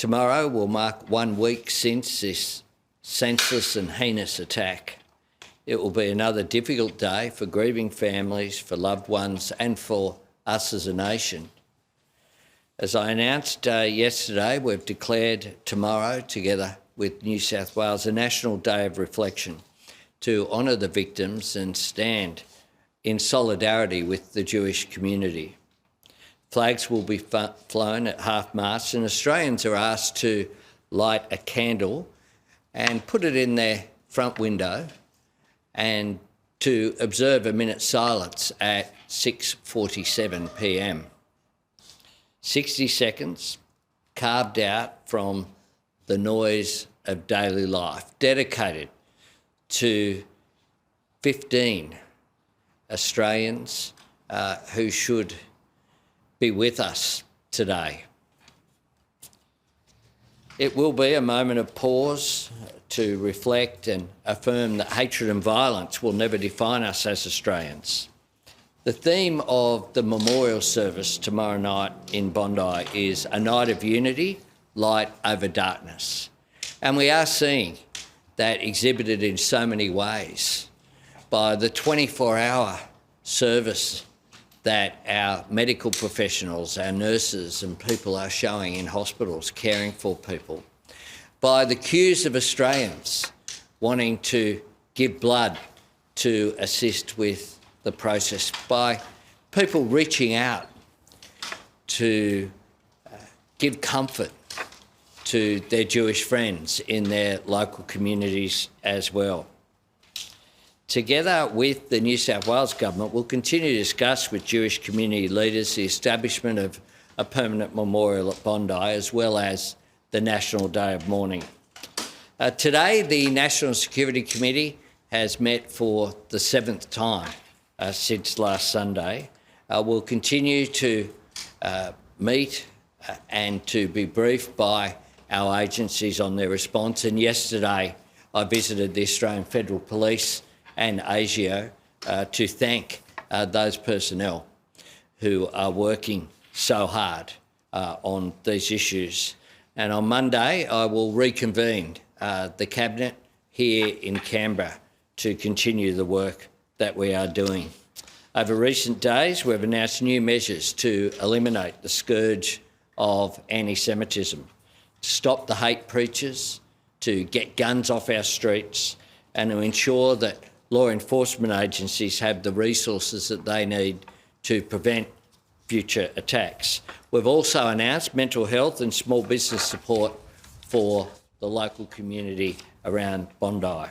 Tomorrow will mark 1 week since this senseless and heinous attack. It will be another difficult day for grieving families, for loved ones and for us as a nation. As I announced yesterday, we've declared tomorrow, together with New South Wales, a National Day of Reflection to honour the victims and stand in solidarity with the Jewish community. Flags will be flown at half-mast and Australians are asked to light a candle and put it in their front window and to observe a minute's silence at 6:47 p.m. 60 seconds carved out from the noise of daily life, dedicated to 15 Australians who should be with us today. It will be a moment of pause to reflect and affirm that hatred and violence will never define us as Australians. The theme of the memorial service tomorrow night in Bondi is a night of unity, light over darkness. And we are seeing that exhibited in so many ways by the 24-hour service that our medical professionals, our nurses and people are showing in hospitals, caring for people, by the queues of Australians wanting to give blood to assist with the process, by people reaching out to give comfort to their Jewish friends in their local communities as well. Together with the New South Wales Government, we'll continue to discuss with Jewish community leaders the establishment of a permanent memorial at Bondi, as well as the National Day of Mourning. Today, the National Security Committee has met for the 7th time since last Sunday. We'll continue to meet and to be briefed by our agencies on their response. And yesterday, I visited the Australian Federal Police and ASIO to thank those personnel who are working so hard on these issues. And on Monday, I will reconvene the Cabinet here in Canberra to continue the work that we are doing. Over recent days, we've announced new measures to eliminate the scourge of anti-Semitism, to stop the hate preachers, to get guns off our streets, and to ensure that law enforcement agencies have the resources that they need to prevent future attacks. We've also announced mental health and small business support for the local community around Bondi.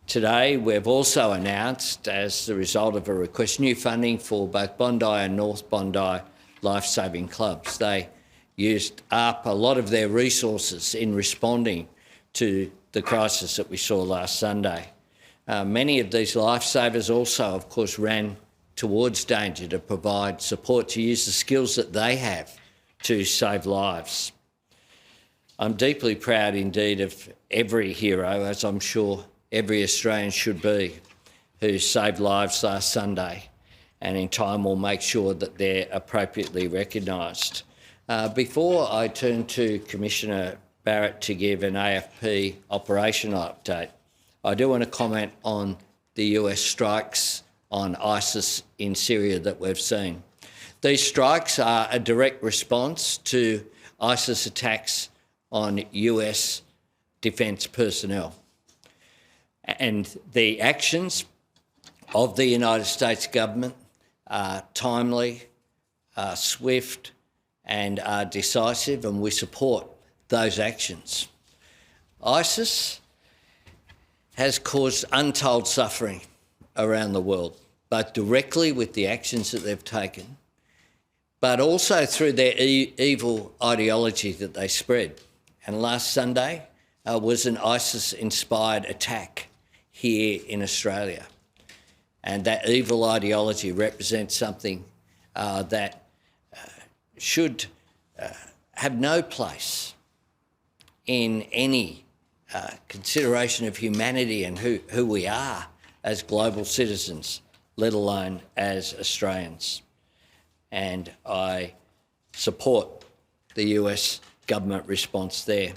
Today, we've also announced, as the result of a request, new funding for both Bondi and North Bondi life-saving clubs. They used up a lot of their resources in responding to the crisis that we saw last Sunday. Many of these lifesavers also, of course, ran towards danger to provide support, to use the skills that they have to save lives. I'm deeply proud indeed of every hero, as I'm sure every Australian should be, who saved lives last Sunday, and in time will make sure that they're appropriately recognised. Before I turn to Commissioner Barrett to give an AFP operational update, I do want to comment on the US strikes on ISIS in Syria that we've seen. These strikes are a direct response to ISIS attacks on US defence personnel. And the actions of the United States government are timely, are swift and are decisive, and we support those actions. ISIS has caused untold suffering around the world, both directly with the actions that they've taken, but also through their evil ideology that they spread. And last Sunday was an ISIS-inspired attack here in Australia. And that evil ideology represents something that should have no place in any consideration of humanity and who we are as global citizens, let alone as Australians. And I support the US government response there.